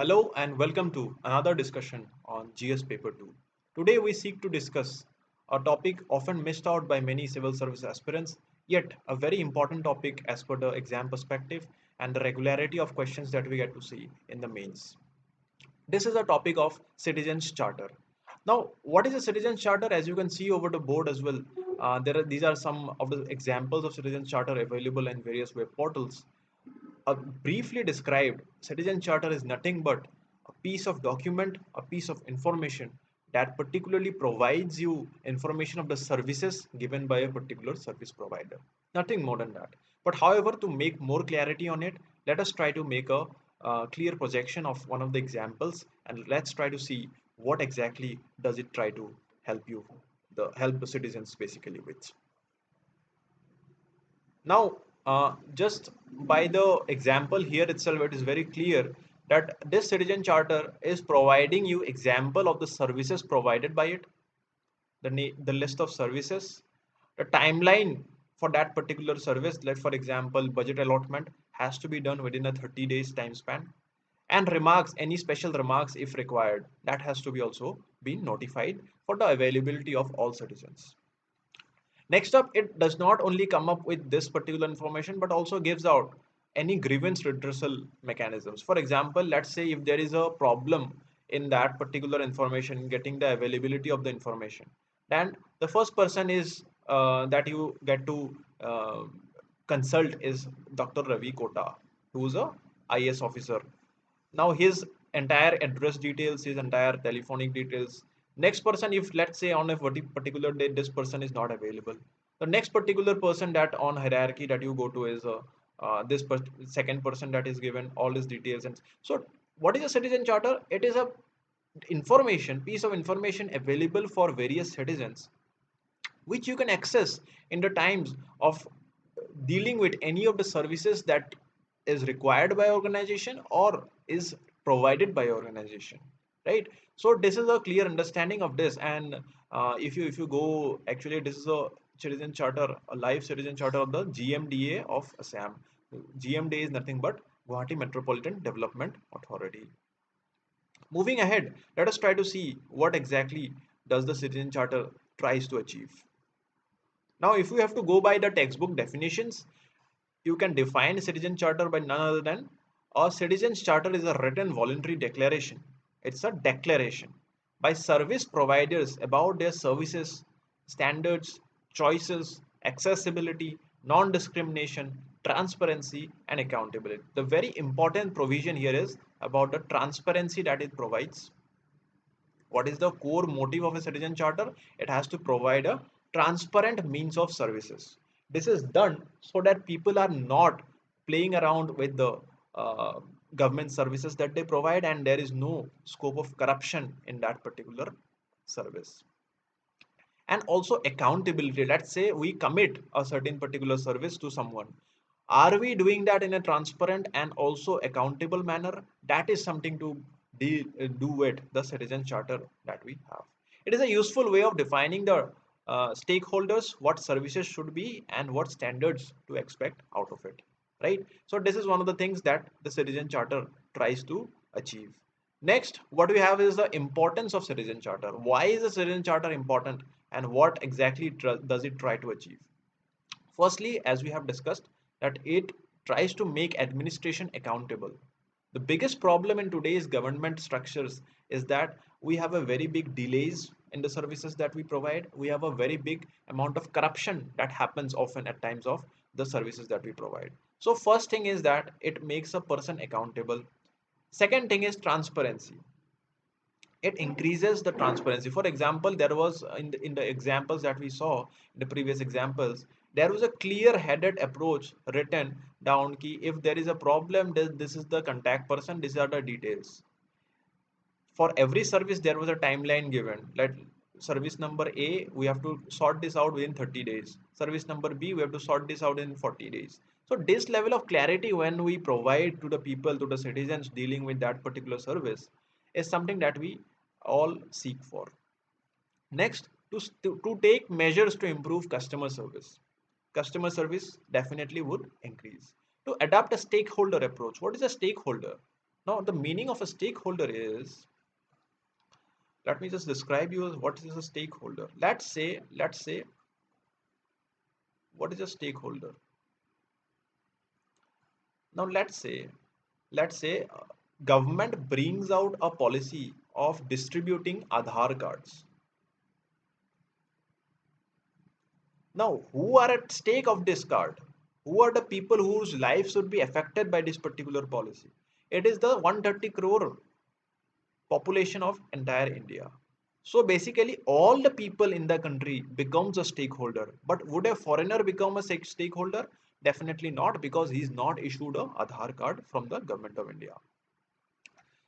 Hello and welcome to another discussion on GS Paper 2. Today we seek to discuss a topic often missed out by many civil service aspirants, yet a very important topic as per the exam perspective and the regularity of questions that we get to see in the mains. This is a topic of Citizens Charter. Now, what is a Citizens Charter? As you can see over the board as well, these are some of the examples of Citizens Charter available in various web portals. Briefly described, citizen charter is nothing but a piece of document, a piece of information that particularly provides you information of the services given by a particular service provider. Nothing more than that. But however, to make more clarity on it, let us try to make a clear projection of one of the examples, and let's try to see what exactly does it try to help you, help the citizens basically with. Now, just by the example here itself, it is very clear that this citizen charter is providing you example of the services provided by it, the list of services, the timeline for that particular service. Like for example, budget allotment has to be done within a 30 days time span, and remarks, any special remarks if required, that has to be also been notified for the availability of all citizens. Next up, it does not only come up with this particular information, but also gives out any grievance redressal mechanisms. For example, let's say if there is a problem in that particular information, getting the availability of the information, then the first person is that you get to consult is Dr. Ravi Kota, who is a IAS officer. Now his entire address details, his entire telephonic details. Next person, if let's say on a particular day this person is not available, the next particular person that on hierarchy that you go to is second person that is given all his details. And so what is a citizen charter? It is a piece of information available for various citizens, which you can access in the times of dealing with any of the services that is required by organization or is provided by organization, right? So this is a clear understanding of this. And if you go, actually this is a citizen charter, a live citizen charter of the GMDA of Assam. GMDA is nothing but Guwahati Metropolitan Development Authority. Moving ahead, let us try to see what exactly does the citizen charter tries to achieve. Now, if you have to go by the textbook definitions, you can define a citizen charter by none other than a citizen's charter is a written voluntary declaration. It's a declaration by service providers about their services, standards, choices, accessibility, non-discrimination, transparency, and accountability. The very important provision here is about the transparency that it provides. What is the core motive of a citizen charter? It has to provide a transparent means of services. This is done so that people are not playing around with the uh, government services that they provide, and there is no scope of corruption in that particular service. And also accountability. Let's say we commit a certain particular service to someone. Are we doing that in a transparent and also accountable manner? That is something to do with the citizen charter that we have. It is a useful way of defining the stakeholders, what services should be and what standards to expect out of it, right? So this is one of the things that the citizen charter tries to achieve. Next, what we have is the importance of citizen charter. Why is the citizen charter important, and what exactly does it try to achieve? Firstly, as we have discussed, that it tries to make administration accountable. The biggest problem in today's government structures is that we have a very big delays in the services that we provide. We have a very big amount of corruption that happens often at times of the services that we provide. So first thing is that it makes a person accountable. Second thing is transparency. It increases the transparency. For example, there was in the examples that we saw in the previous examples, there was a clear headed approach written down key. If there is a problem, this is the contact person, these are the details. For every service there was a timeline given, like service number A, we have to sort this out within 30 days, service number B, we have to sort this out in 40 days. So this level of clarity when we provide to the people, to the citizens dealing with that particular service, is something that we all seek for. Next, to take measures to improve customer service. Customer service definitely would increase. To adopt a stakeholder approach. What is a stakeholder? Now, the meaning of a stakeholder is, let me just describe you what is a stakeholder. Let's say, what is a stakeholder? Now, let's say, government brings out a policy of distributing Aadhaar cards. Now, who are at stake of this card? Who are the people whose lives would be affected by this particular policy? It is the 130 crore population of entire India. So basically, all the people in the country becomes a stakeholder. But would a foreigner become a stakeholder? Definitely not, because he is not issued a Aadhaar card from the government of India.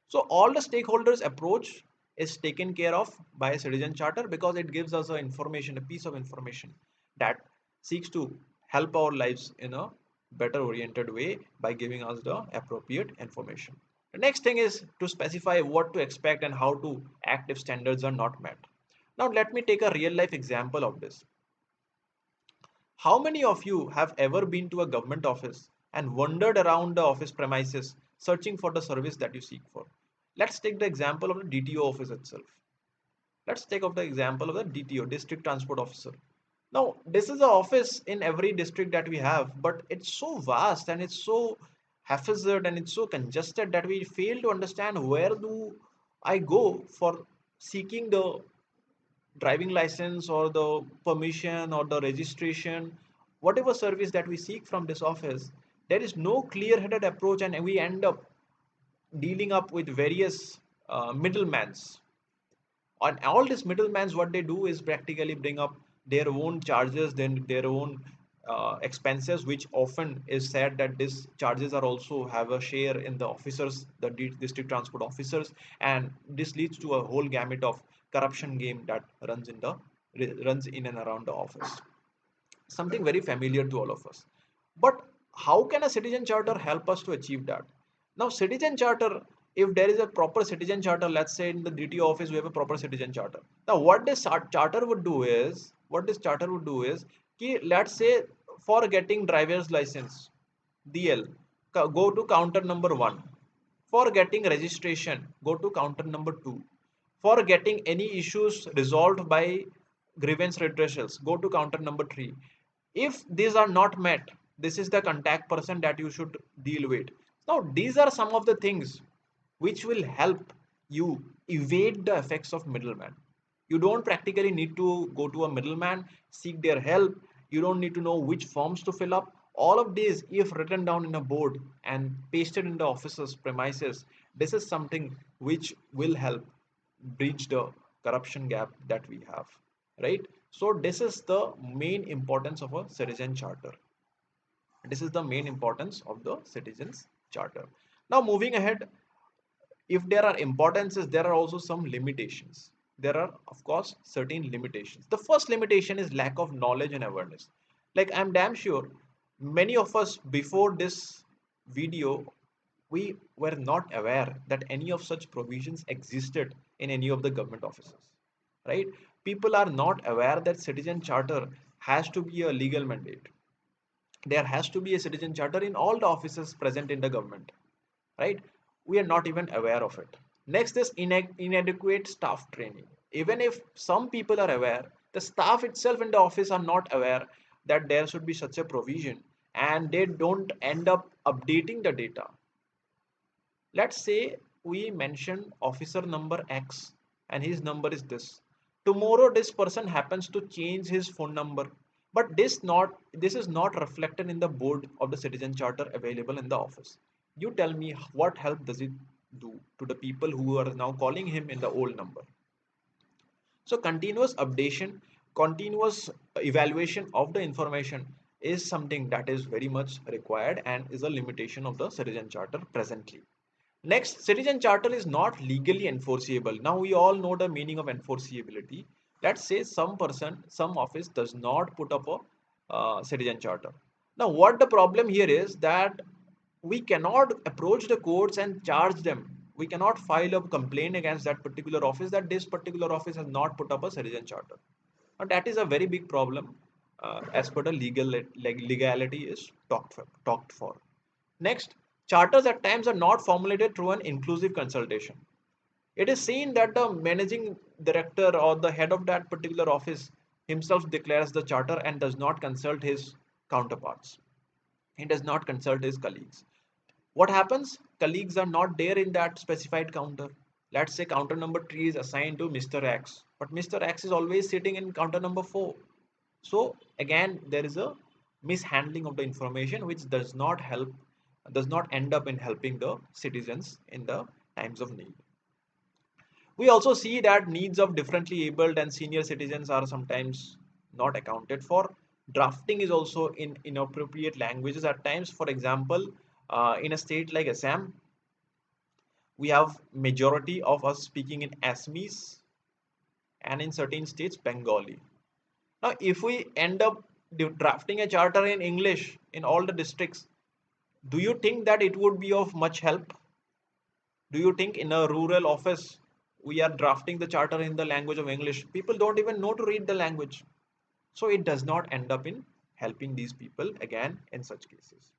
So all the stakeholders approach is taken care of by a citizen charter, because it gives us a information, a piece of information that seeks to help our lives in a better oriented way by giving us the appropriate information. The next thing is to specify what to expect and how to act if standards are not met. Now let me take a real life example of this. How many of you have ever been to a government office and wandered around the office premises searching for the service that you seek for? Let's take the example of the DTO office itself. Let's take up the example of the DTO, District Transport Officer. Now, this is an office in every district that we have, but it's so vast and it's so haphazard and it's so congested that we fail to understand where do I go for seeking the driving license or the permission or the registration, whatever service that we seek from this office. There is no clear-headed approach, and we end up dealing up with various middlemans. And all these middlemans, what they do is practically bring up their own charges, then their own expenses, which often is said that these charges are also have a share in the officers, the district transport officers, and this leads to a whole gamut of corruption game that runs in and around the office. Something very familiar to all of us. But how can a citizen charter help us to achieve that? Now, citizen charter, if there is a proper citizen charter, let's say in the DTO office we have a proper citizen charter. Now, what this charter would do is, let's say for getting driver's license, DL, go to counter number 1. For getting registration, go to counter number 2. For getting any issues resolved by grievance redressals, go to counter number 3. If these are not met, this is the contact person that you should deal with. Now, these are some of the things which will help you evade the effects of middleman. You don't practically need to go to a middleman, seek their help. You don't need to know which forms to fill up. All of these, if written down in a board and pasted in the officer's premises, this is something which will help bridge the corruption gap that we have, right? So this is the main importance of a citizen charter. This is the main importance of the citizens charter. Now moving ahead, if there are importances, there are also some limitations. There are, of course, certain limitations. The first limitation is lack of knowledge and awareness. Like, I'm damn sure many of us before this video, we were not aware that any of such provisions existed in any of the government offices, right? People are not aware that citizen charter has to be a legal mandate. There has to be a citizen charter in all the offices present in the government, right? We are not even aware of it. Next is inadequate staff training. Even if some people are aware, the staff itself in the office are not aware that there should be such a provision, and they don't end up updating the data. Let's say we mention officer number X and his number is this. Tomorrow this person happens to change his phone number, but this is not reflected in the board of the citizen charter available in the office. You tell me, what help does it do to the people who are now calling him in the old number? So continuous updation, continuous evaluation of the information is something that is very much required and is a limitation of the citizen charter presently. Next, citizen charter is not legally enforceable. Now we all know the meaning of enforceability. Let's say some person, some office does not put up a citizen charter. Now what the problem here is that we cannot approach the courts and charge them. We cannot file a complaint against that particular office that this particular office has not put up a citizen charter. And that is a very big problem as per the legality is talked for. Next, Charters at times are not formulated through an inclusive consultation. It is seen that the managing director or the head of that particular office himself declares the charter and does not consult his counterparts. He does not consult his colleagues. What happens? Colleagues are not there in that specified counter. Let's say counter number 3 is assigned to Mr. X, but Mr. X is always sitting in counter number 4. So again, there is a mishandling of the information which does not end up in helping the citizens in the times of need. We also see that needs of differently abled and senior citizens are sometimes not accounted for. Drafting is also in inappropriate languages at times. For example, in a state like Assam, we have majority of us speaking in Assamese, and in certain states Bengali. Now, if we end up drafting a charter in English in all the districts, do you think that it would be of much help? Do you think in a rural office we are drafting the charter in the language of English? People don't even know to read the language. So it does not end up in helping these people again in such cases.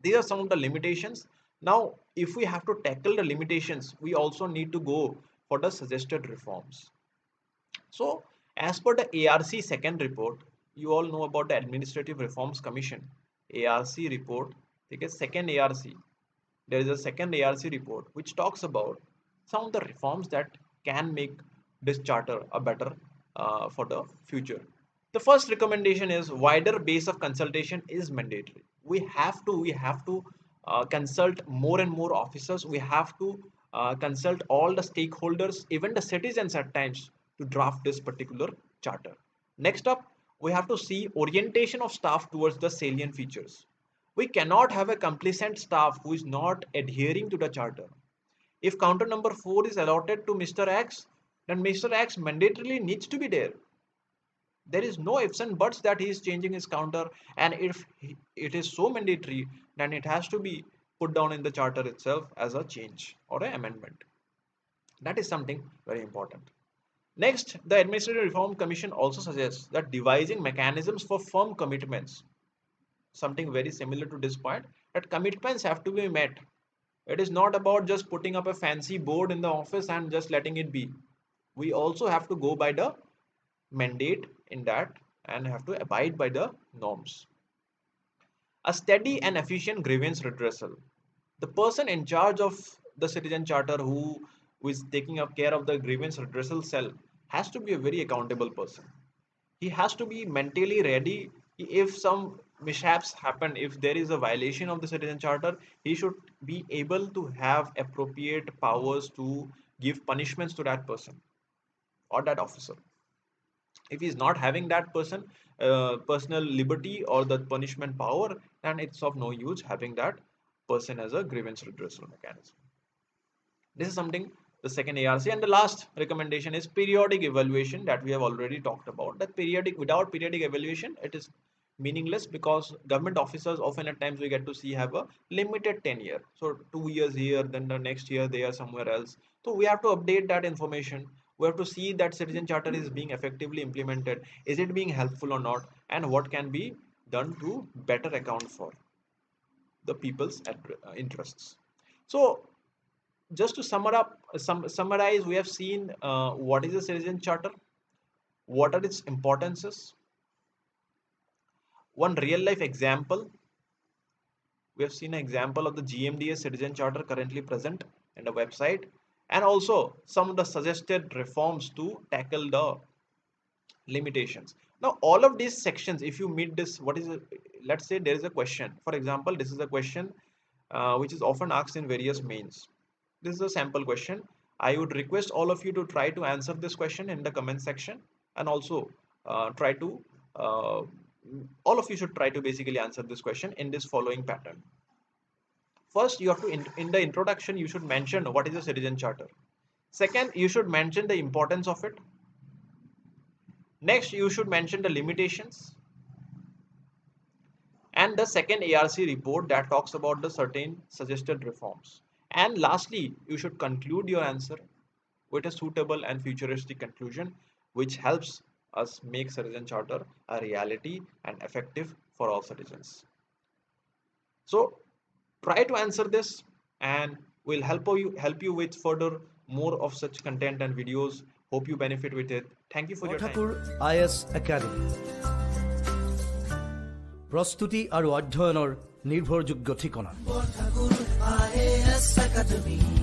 These are some of the limitations. Now, if we have to tackle the limitations, we also need to go for the suggested reforms. So, as per the ARC second report, you all know about the Administrative Reforms Commission, ARC report. Okay, second ARC. There is a second ARC report which talks about some of the reforms that can make this charter a better for the future. The first recommendation is wider base of consultation is mandatory. We have to consult more and more officers. We have to consult all the stakeholders, even the citizens at times, to draft this particular charter. Next up, we have to see orientation of staff towards the salient features. We cannot have a complacent staff who is not adhering to the charter. If counter number 4 is allotted to Mr. X, then Mr. X mandatorily needs to be there. There is no ifs and buts that he is changing his counter, and if it is so mandatory, then it has to be put down in the charter itself as a change or an amendment. That is something very important. Next, the Administrative Reform Commission also suggests that devising mechanisms for firm commitments, something very similar to this point, that commitments have to be met. It is not about just putting up a fancy board in the office and just letting it be. We also have to go by the mandate in that and have to abide by the norms. A steady and efficient grievance redressal. The person in charge of the citizen charter who is taking up care of the grievance redressal cell has to be a very accountable person. He has to be mentally ready. If some mishaps happen, if there is a violation of the citizen charter, he should be able to have appropriate powers to give punishments to that person or that officer. If he's not having that personal liberty or the punishment power, then it's of no use having that person as a grievance redressal mechanism. This is something the second ARC. And the last recommendation is periodic evaluation, that we have already talked about. That without periodic evaluation, it is meaningless, because government officers often at times we get to see have a limited tenure. So 2 years here, then the next year they are somewhere else. So we have to update that information. We have to see that citizen charter is being effectively implemented. Is it being helpful or not? And what can be done to better account for the people's interests. So just to summarize, we have seen what is a citizen charter, what are its importances, one real life example. We have seen an example of the GMDA citizen charter currently present in the website, and also some of the suggested reforms to tackle the limitations. Now, all of these sections, if you meet this, what is it? Let's say there is a question. For example, this is a question which is often asked in various mains. This is a sample question. I would request all of you to try to answer this question in the comment section, and also try to all of you should try to basically answer this question in this following pattern. First, you have to in the introduction you should mention what is a citizen charter. Second, you should mention the importance of it. Next, you should mention the limitations and the second ARC report that talks about the certain suggested reforms. And lastly, you should conclude your answer with a suitable and futuristic conclusion, which helps us make citizen charter a reality and effective for all citizens. So try to answer this, and we'll help you with further more of such content and videos. Hope you benefit with it. Thank you for your time. Borthakur IAS Academy. প্রস্তুতি আৰু অধ্যয়নৰ নিৰ্ভৰযোগ্য ঠিকনা। Borthakur IAS Academy.